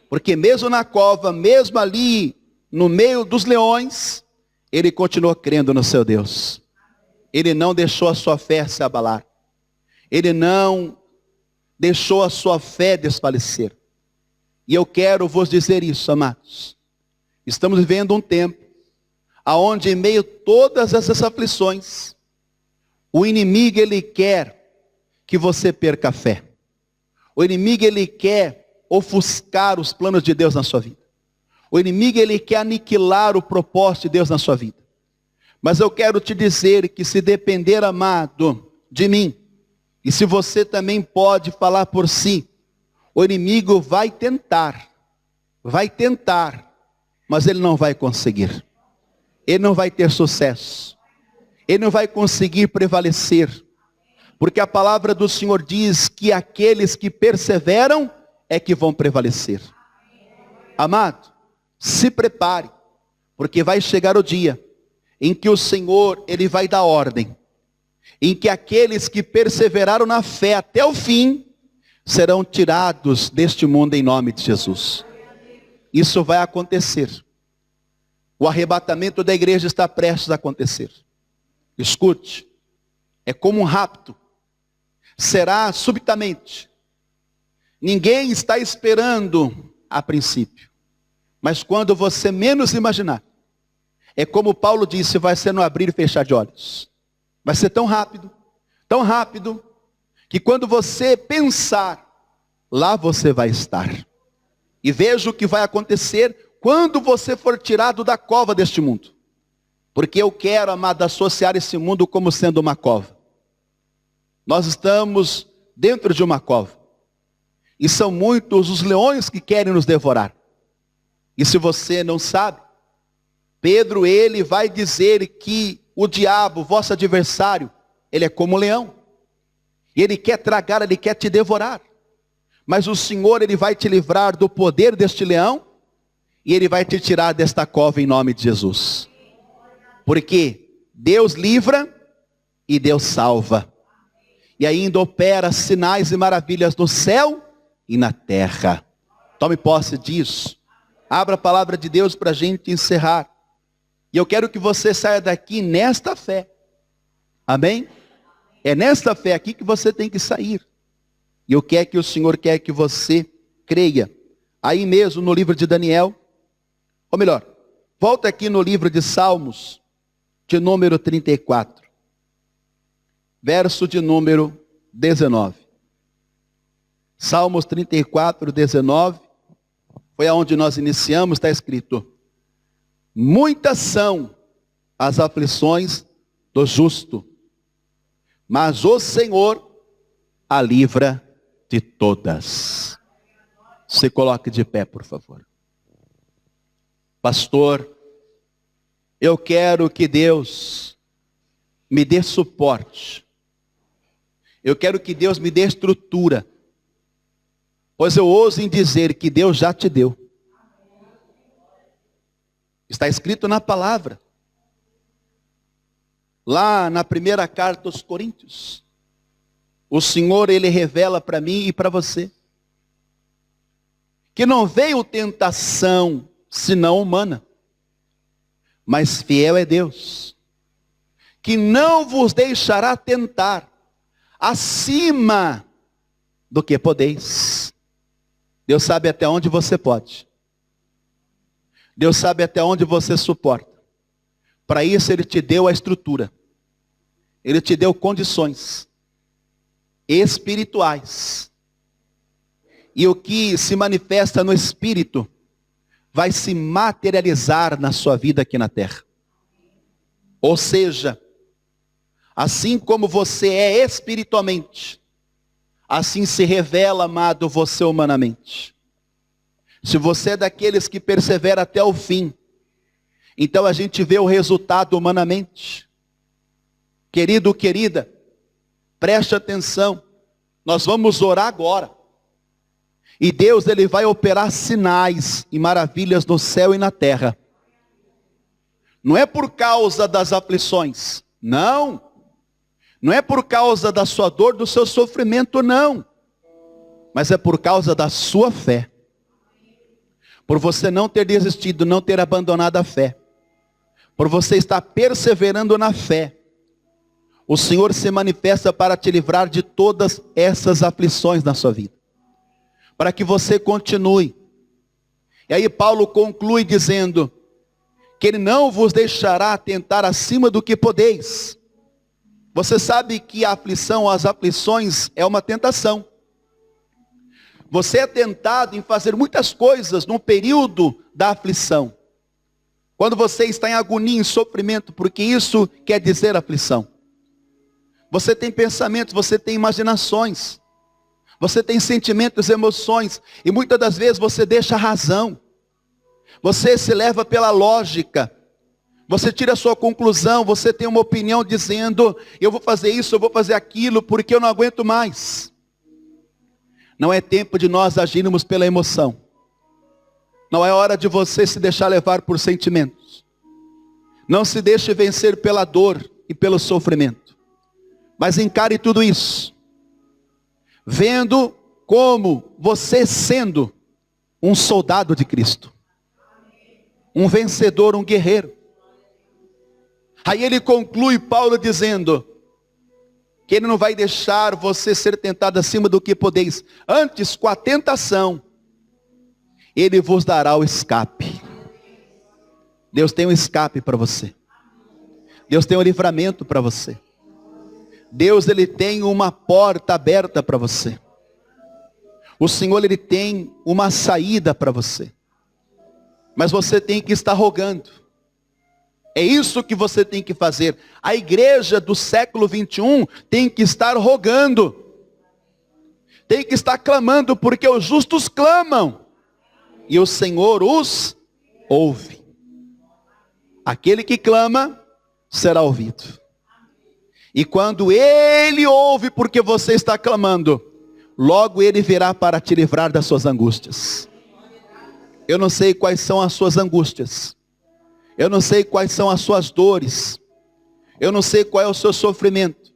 Porque mesmo na cova, mesmo ali no meio dos leões, ele continuou crendo no seu Deus. Ele não deixou a sua fé se abalar. Ele não deixou a sua fé desfalecer. E eu quero vos dizer isso, amados. Estamos vivendo um tempo aonde em meio a todas essas aflições, o inimigo ele quer que você perca a fé. O inimigo ele quer ofuscar os planos de Deus na sua vida. O inimigo ele quer aniquilar o propósito de Deus na sua vida. Mas eu quero te dizer que se depender, amado, de mim, e se você também pode falar por si, o inimigo vai tentar, mas ele não vai conseguir. Ele não vai ter sucesso. Ele não vai conseguir prevalecer. Porque a palavra do Senhor diz que aqueles que perseveram é que vão prevalecer. Amado, se prepare, porque vai chegar o dia em que o Senhor, Ele vai dar ordem, em que aqueles que perseveraram na fé até o fim, serão tirados deste mundo em nome de Jesus. Isso vai acontecer. O arrebatamento da igreja está prestes a acontecer. Escute, é como um rapto. Será subitamente. Ninguém está esperando a princípio. Mas quando você menos imaginar, é como Paulo disse, vai ser no abrir e fechar de olhos. Vai ser tão rápido, que quando você pensar, lá você vai estar. E veja o que vai acontecer quando você for tirado da cova deste mundo. Porque eu quero, amado, associar esse mundo como sendo uma cova. Nós estamos dentro de uma cova. E são muitos os leões que querem nos devorar. E se você não sabe, Pedro, ele vai dizer que o diabo, vosso adversário, ele é como um leão. E ele quer tragar, ele quer te devorar. Mas o Senhor, ele vai te livrar do poder deste leão. E ele vai te tirar desta cova em nome de Jesus. Porque Deus livra e Deus salva. E ainda opera sinais e maravilhas no céu e na terra. Tome posse disso. Abra a palavra de Deus para a gente encerrar. E eu quero que você saia daqui nesta fé. Amém? É nesta fé aqui que você tem que sair. E o que é que o Senhor quer que você creia? Aí mesmo no livro de Daniel. Ou melhor, volta aqui no livro de Salmos, de número 34. Verso de número 19. Salmos 34, 19. Foi aonde nós iniciamos, está escrito: muitas são as aflições do justo, mas o Senhor a livra de todas. Se coloque de pé, por favor. Pastor, eu quero que Deus me dê suporte. Eu quero que Deus me dê estrutura. Pois eu ouso em dizer que Deus já te deu. Está escrito na palavra. Lá na primeira carta aos Coríntios. O Senhor, Ele revela para mim e para você. Que não veio tentação senão humana. Mas fiel é Deus. Que não vos deixará tentar acima do que podeis. Deus sabe até onde você pode. Deus sabe até onde você suporta. Para isso Ele te deu a estrutura. Ele te deu condições espirituais. E o que se manifesta no espírito vai se materializar na sua vida aqui na terra. Ou seja, Assim como você é espiritualmente, assim se revela, amado, você humanamente. Se você é daqueles que persevera até o fim, então a gente vê o resultado humanamente. Querido, querida, preste atenção. Nós vamos orar agora. E Deus, Ele vai operar sinais e maravilhas no céu e na terra. Não é por causa das aflições, não. Não é por causa da sua dor, do seu sofrimento, não. Mas é por causa da sua fé. Por você não ter desistido, não ter abandonado a fé. Por você estar perseverando na fé. O Senhor se manifesta para te livrar de todas essas aflições na sua vida. Para que você continue. E aí Paulo conclui dizendo que Ele não vos deixará tentar acima do que podeis. Você sabe que a aflição, as aflições é uma tentação. Você é tentado em fazer muitas coisas no período da aflição. Quando você está em agonia, em sofrimento, porque isso quer dizer aflição. Você tem pensamentos, você tem imaginações. Você tem sentimentos, emoções. E muitas das vezes você deixa a razão. Você se leva pela lógica. Você tira a sua conclusão, você tem uma opinião dizendo, eu vou fazer isso, eu vou fazer aquilo, porque eu não aguento mais. Não é tempo de nós agirmos pela emoção. Não é hora de você se deixar levar por sentimentos. Não se deixe vencer pela dor e pelo sofrimento. Mas encare tudo isso, vendo como você sendo um soldado de Cristo. Um vencedor, um guerreiro. Aí ele conclui, Paulo, dizendo que Ele não vai deixar você ser tentado acima do que podeis. Antes, com a tentação, Ele vos dará o escape. Deus tem um escape para você. Deus tem um livramento para você. Deus, Ele tem uma porta aberta para você. O Senhor, Ele tem uma saída para você. Mas você tem que estar rogando. É isso que você tem que fazer. A igreja do século 21 tem que estar rogando. Tem que estar clamando, porque os justos clamam. E o Senhor os ouve. Aquele que clama, será ouvido. E quando Ele ouve, porque você está clamando, logo Ele virá para te livrar das suas angústias. Eu não sei quais são as suas angústias. Eu não sei quais são as suas dores. Eu não sei qual é o seu sofrimento.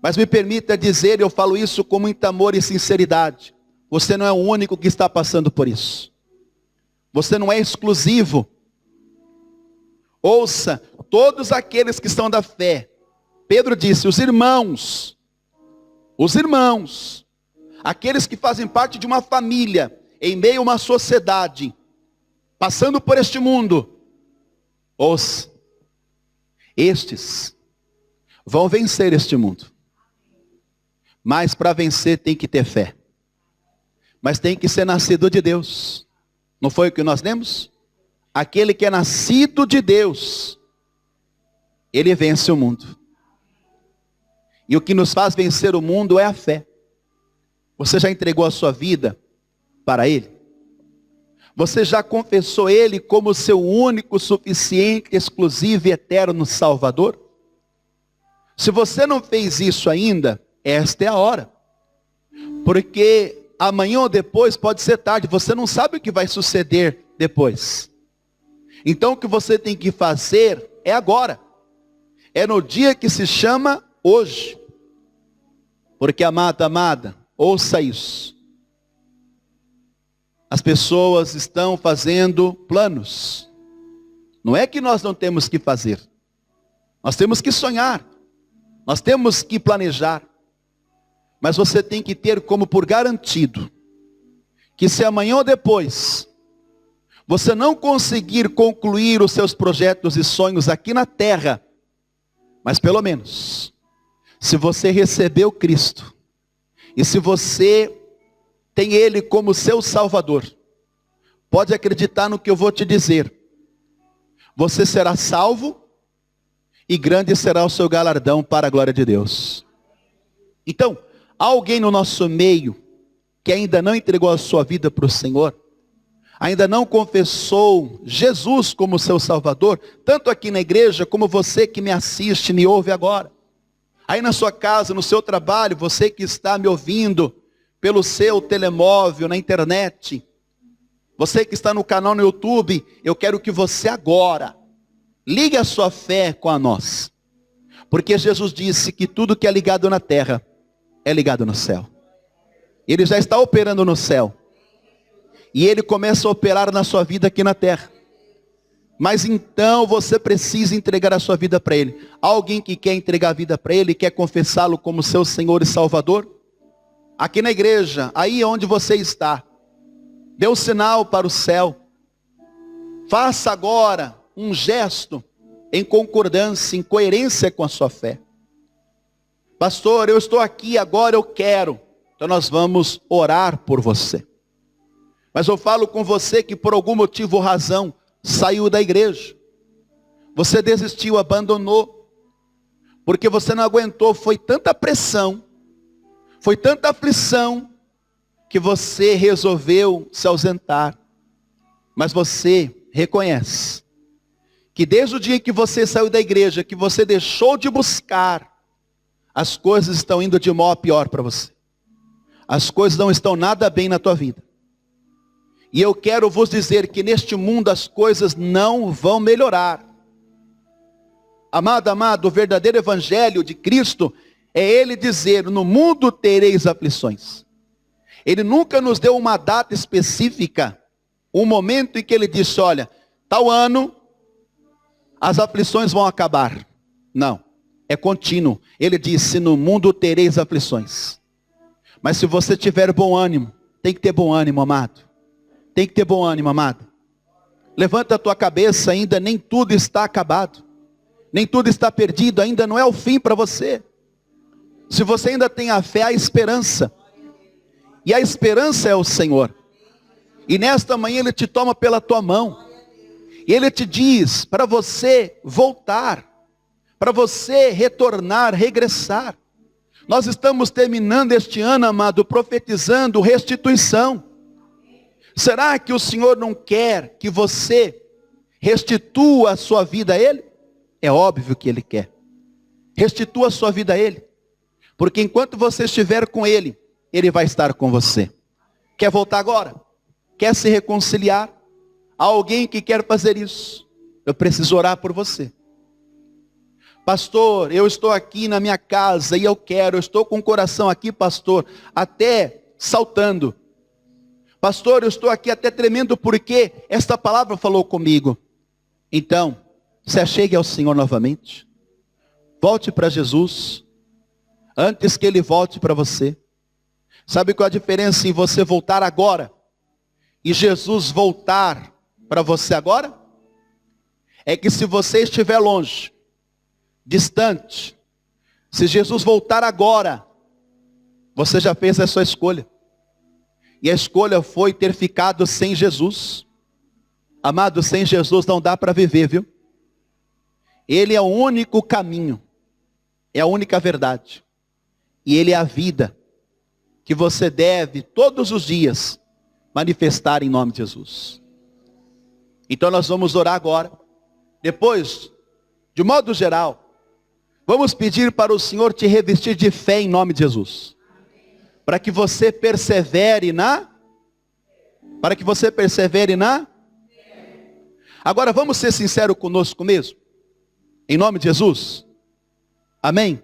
Mas me permita dizer, eu falo isso com muito amor e sinceridade. Você não é o único que está passando por isso. Você não é exclusivo. Ouça, todos aqueles que são da fé. Pedro disse, os irmãos, aqueles que fazem parte de uma família, em meio a uma sociedade, passando por este mundo, estes vão vencer este mundo. Mas para vencer tem que ter fé. Mas tem que ser nascido de Deus. Não foi o que nós lemos? Aquele que é nascido de Deus, ele vence o mundo. E o que nos faz vencer o mundo é a fé. Você já entregou a sua vida para Ele? Você já confessou Ele como seu único, suficiente, exclusivo e eterno Salvador? Se você não fez isso ainda, esta é a hora. Porque amanhã ou depois pode ser tarde, você não sabe o que vai suceder depois. Então o que você tem que fazer é agora. É no dia que se chama hoje. Porque amada, ouça isso. As pessoas estão fazendo planos. Não é que nós não temos que fazer. Nós temos que sonhar. Nós temos que planejar. Mas você tem que ter como por garantido que se amanhã ou depois você não conseguir concluir os seus projetos e sonhos aqui na terra, mas pelo menos, se você recebeu Cristo, e se você tem Ele como seu Salvador, pode acreditar no que eu vou te dizer. Você será salvo, e grande será o seu galardão para a glória de Deus. Então, há alguém no nosso meio que ainda não entregou a sua vida para o Senhor, ainda não confessou Jesus como seu Salvador, tanto aqui na igreja como você que me assiste, me ouve agora. Aí na sua casa, no seu trabalho, você que está me ouvindo pelo seu telemóvel, na internet, você que está no canal no YouTube, eu quero que você agora ligue a sua fé com a nossa. Porque Jesus disse que tudo que é ligado na terra é ligado no céu. Ele já está operando no céu. E ele começa a operar na sua vida aqui na terra. Mas então você precisa entregar a sua vida para ele. Alguém que quer entregar a vida para ele, quer confessá-lo como seu Senhor e Salvador? Aqui na igreja, aí onde você está, dê um sinal para o céu. Faça agora um gesto em concordância, em coerência com a sua fé. Pastor, eu estou aqui, agora eu quero. Então nós vamos orar por você. Mas eu falo com você que por algum motivo ou razão saiu da igreja. Você desistiu, abandonou. Porque você não aguentou, foi tanta pressão, foi tanta aflição, que você resolveu se ausentar. Mas você reconhece que desde o dia que você saiu da igreja, que você deixou de buscar, as coisas estão indo de mal a pior para você. As coisas não estão nada bem na tua vida. E eu quero vos dizer que neste mundo as coisas não vão melhorar. Amado, o verdadeiro evangelho de Cristo é ele dizer, no mundo tereis aflições. Ele nunca nos deu uma data específica, um momento em que ele disse, olha, tal ano as aflições vão acabar. Não, é contínuo. Ele disse, no mundo tereis aflições. Mas se você tiver bom ânimo, tem que ter bom ânimo, amado. Tem que ter bom ânimo, amado. Levanta a tua cabeça, ainda nem tudo está acabado. Nem tudo está perdido, ainda não é o fim para você. Se você ainda tem a fé, a esperança. E a esperança é o Senhor. E nesta manhã Ele te toma pela tua mão. E Ele te diz para você voltar. Para você retornar, regressar. Nós estamos terminando este ano, amado, profetizando restituição. Será que o Senhor não quer que você restitua a sua vida a Ele? É óbvio que Ele quer. Restitua a sua vida a Ele. Porque enquanto você estiver com Ele, Ele vai estar com você. Quer voltar agora? Quer se reconciliar? Há alguém que quer fazer isso? Eu preciso orar por você. Pastor, eu estou aqui na minha casa e eu estou com o coração aqui, pastor, até saltando. Pastor, eu estou aqui até tremendo porque esta palavra falou comigo. Então, se achegue ao Senhor novamente. Volte para Jesus, antes que Ele volte para você. Sabe qual a diferença em você voltar agora e Jesus voltar para você agora? É que se você estiver longe, distante, se Jesus voltar agora, você já fez a sua escolha. E a escolha foi ter ficado sem Jesus. Amado, sem Jesus não dá para viver, viu? Ele é o único caminho, é a única verdade. E Ele é a vida que você deve todos os dias manifestar em nome de Jesus. Então nós vamos orar agora. Depois, de modo geral, vamos pedir para o Senhor te revestir de fé em nome de Jesus. Para que você persevere Agora vamos ser sinceros conosco mesmo. Em nome de Jesus. Amém?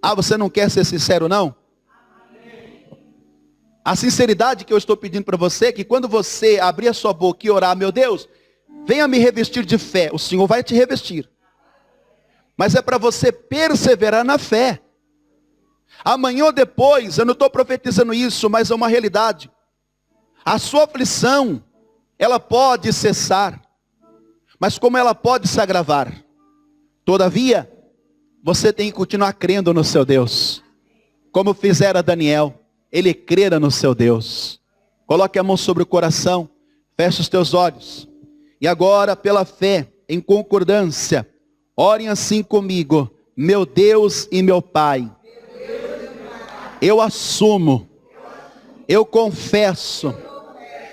Ah, você não quer ser sincero não? A sinceridade que eu estou pedindo para você é que quando você abrir a sua boca e orar, meu Deus, venha me revestir de fé. O Senhor vai te revestir. Mas é para você perseverar na fé. Amanhã ou depois, eu não estou profetizando isso, mas é uma realidade. A sua aflição, ela pode cessar. Mas como ela pode se agravar? Todavia, você tem que continuar crendo no seu Deus. Como fizera Daniel, ele crera no seu Deus. Coloque a mão sobre o coração, feche os teus olhos. E agora, pela fé, em concordância, Orem assim comigo. Meu Deus e meu Pai, eu assumo, eu confesso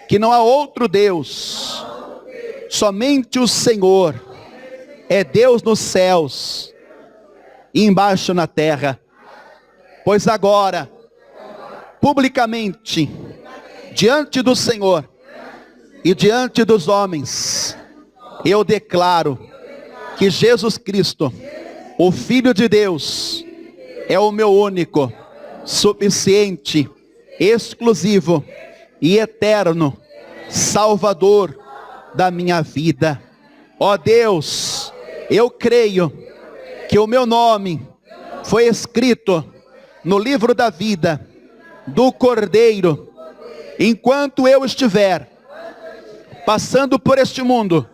que não há outro Deus, somente o Senhor é Deus nos céus e embaixo na terra. Pois agora, publicamente, diante do Senhor e diante dos homens, eu declaro que Jesus Cristo, o Filho de Deus, é o meu único, suficiente, exclusivo e eterno Salvador da minha vida. Ó Deus, eu creio que o meu nome foi escrito no livro da vida do Cordeiro. Enquanto eu estiver passando por este mundo,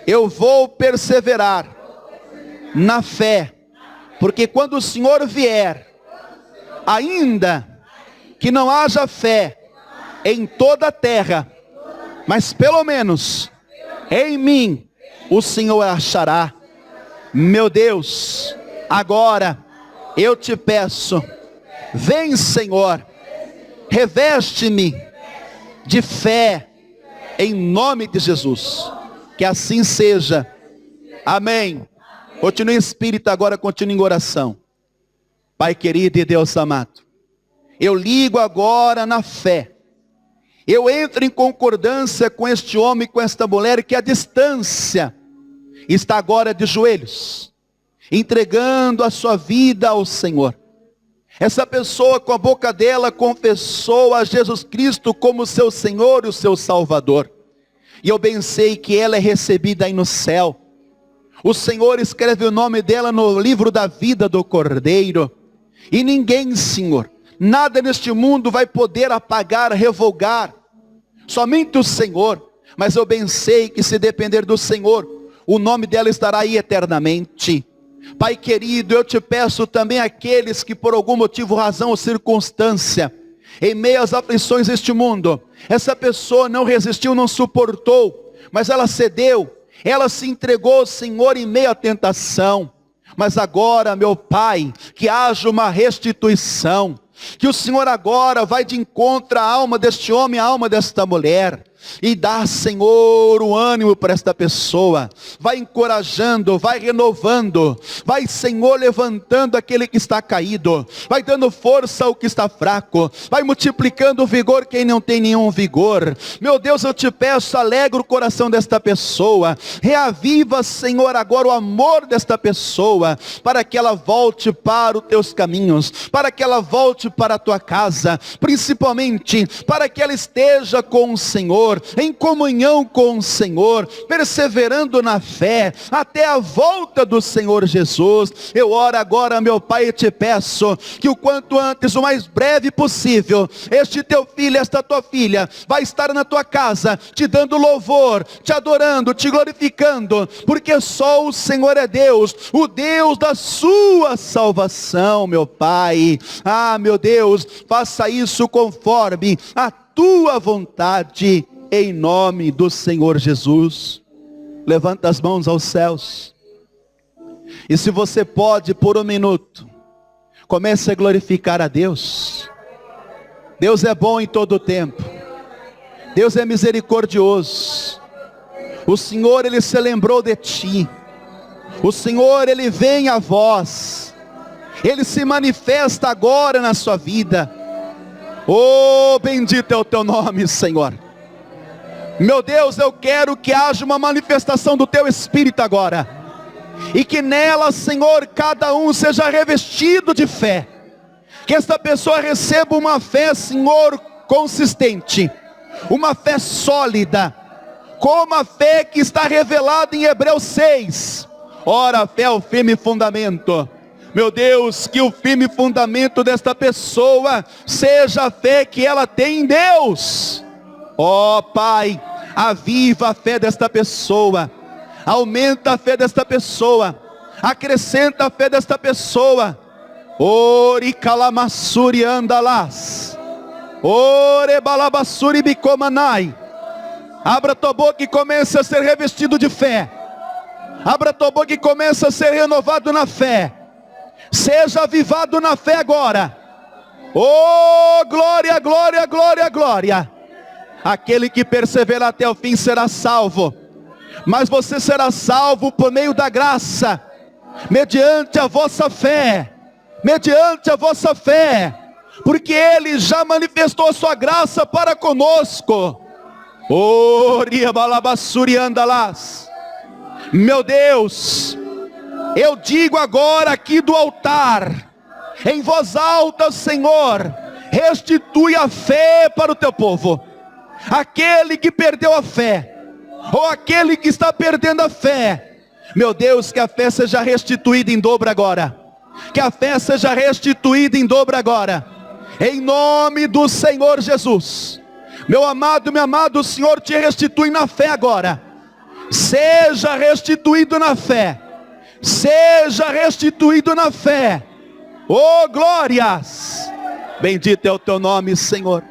eu vou perseverar na fé, porque quando o Senhor vier, ainda que não haja fé em toda a terra, mas pelo menos em mim o Senhor achará. Meu Deus, agora eu te peço, vem Senhor, reveste-me de fé, em nome de Jesus, que assim seja, amém. Continue em espírito agora, continue em oração. Pai querido e Deus amado, eu ligo agora na fé, eu entro em concordância com este homem, com esta mulher, que à distância está agora de joelhos, entregando a sua vida ao Senhor. Essa pessoa com a boca dela confessou a Jesus Cristo como seu Senhor e o seu Salvador. E eu bem sei que ela é recebida aí no céu. O Senhor escreve o nome dela no livro da vida do Cordeiro. E ninguém, Senhor, nada neste mundo vai poder apagar, revogar. Somente o Senhor. Mas eu bem sei que se depender do Senhor, o nome dela estará aí eternamente. Pai querido, eu te peço também aqueles que por algum motivo, razão ou circunstância, em meio às aflições deste mundo, essa pessoa não resistiu, não suportou, mas ela cedeu, ela se entregou, Senhor, em meio à tentação. Mas agora, meu Pai, que haja uma restituição, que o Senhor agora vai de encontro à alma deste homem, à alma desta mulher, e dá, Senhor, o ânimo para esta pessoa, vai encorajando, vai renovando, vai, Senhor, levantando aquele que está caído, vai dando força ao que está fraco, vai multiplicando o vigor quem não tem nenhum vigor. Meu Deus, eu te peço, alegra o coração desta pessoa, reaviva, Senhor, agora o amor desta pessoa, para que ela volte para os teus caminhos, para que ela volte para a tua casa, principalmente para que ela esteja com o Senhor, em comunhão com o Senhor, perseverando na fé, até a volta do Senhor Jesus. Eu oro agora, meu Pai, e te peço, que o quanto antes, o mais breve possível, este teu filho, esta tua filha, vai estar na tua casa, te dando louvor, te adorando, te glorificando, porque só o Senhor é Deus, o Deus da sua salvação, meu Pai. Ah, meu Deus, faça isso conforme a tua vontade, em nome do Senhor Jesus. Levanta as mãos aos céus, e se você pode, por um minuto, comece a glorificar a Deus. Deus é bom em todo o tempo, Deus é misericordioso. O Senhor, Ele se lembrou de ti, o Senhor, Ele vem a vós, Ele se manifesta agora na sua vida. Oh, bendito é o teu nome, Senhor. Meu Deus, eu quero que haja uma manifestação do teu Espírito agora, e que nela, Senhor, cada um seja revestido de fé, que esta pessoa receba uma fé, Senhor, consistente, uma fé sólida, como a fé que está revelada em Hebreus 6, ora, a fé é o firme fundamento. Meu Deus, que o firme fundamento desta pessoa seja a fé que ela tem em Deus. Ó Pai, aviva a fé desta pessoa, aumenta a fé desta pessoa, acrescenta a fé desta pessoa. Ori calamassuri andalás, ore balabassuri bicomanai. Abra tua boca e comece a ser revestido de fé. Abra tua boca e começa a ser renovado na fé. Seja avivado na fé agora. Oh, glória, glória, glória, glória. Aquele que perseverar até o fim será salvo. Mas você será salvo por meio da graça, mediante a vossa fé. Mediante a vossa fé. Porque Ele já manifestou a sua graça para conosco. Oh, riabalabassuriandalás. Meu Deus, eu digo agora aqui do altar, em voz alta, Senhor, restitui a fé para o teu povo. Aquele que perdeu a fé, ou aquele que está perdendo a fé, meu Deus, que a fé seja restituída em dobro agora. Que a fé seja restituída em dobro agora. Em nome do Senhor Jesus. Meu amado, o Senhor te restitui na fé agora. Seja restituído na fé. Seja restituído na fé. Oh, glórias! Bendito é o teu nome, Senhor.